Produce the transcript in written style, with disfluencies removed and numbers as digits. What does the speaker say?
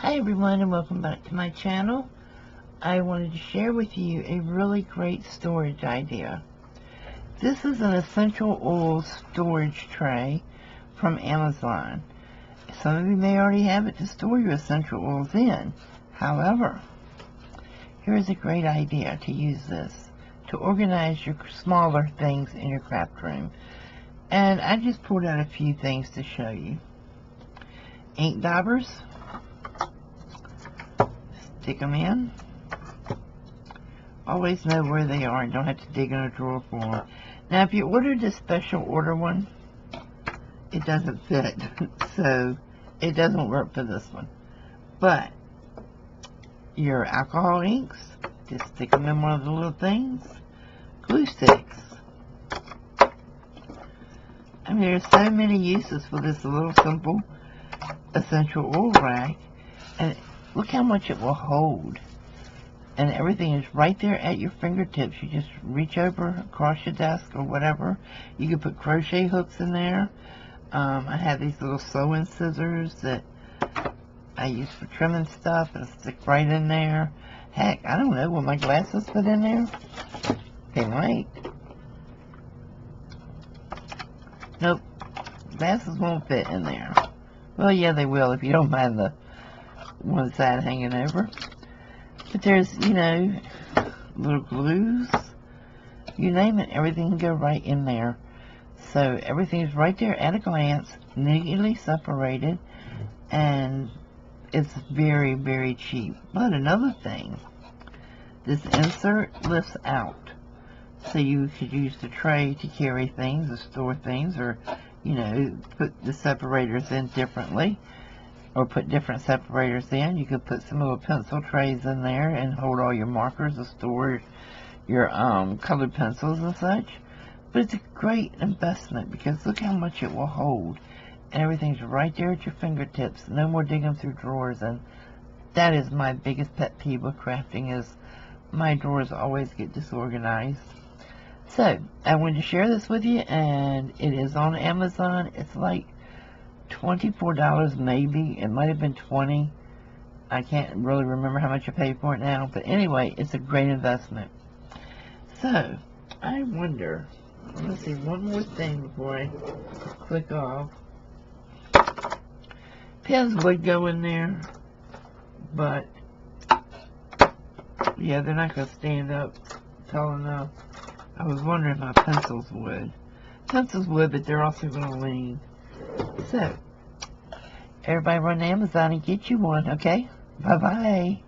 Hi everyone, and welcome back to my channel. I wanted to share with you a really great storage idea. This is an essential oil storage tray from Amazon. Some of you may already have it to store your essential oils in. However, here's a great idea to use this to organize your smaller things in your craft room. And I just pulled out a few things to show you. Ink daubers. Stick them in. Always know where they are and don't have to dig in a drawer for them. Now, if you ordered a special order one, it doesn't fit, so it doesn't work for this one. But your alcohol inks, just stick them in one of the little things. Glue sticks. I mean, there's so many uses for this little simple essential oil rack, and look how much it will hold. And everything is right there at your fingertips. You just reach over across your desk or whatever. You can put crochet hooks in there. I have these little sewing scissors that I use for trimming stuff, and stick right in there. Heck, I don't know, will my glasses fit in there? They might. Nope, glasses won't fit in there. Well, yeah, they will if you don't mind the one side hanging over. But there's, you know, little glues, you name it, everything can go right in there. So everything's right there at a glance, neatly separated, and it's very, very cheap. But another thing, this insert lifts out. So you could use the tray to carry things, or store things, or, you know, put the separators in differently. Or put different separators in. You could put some little pencil trays in there and hold all your markers or store your colored pencils and such. But it's a great investment because look how much it will hold. And everything's right there at your fingertips. No more digging through drawers. And that is my biggest pet peeve with crafting, is my drawers always get disorganized. So I wanted to share this with you, and it is on Amazon. It's like $24 maybe. It might have been $20. I can't really remember how much I paid for it now. But anyway, it's a great investment. So, I wonder, let's see, one more thing before I click off. Pens would go in there, but yeah, they're not going to stand up tall enough. I was wondering if my pencils would. Pencils would, but they're also going to lean. So, everybody run to Amazon and get you one, okay? Bye-bye.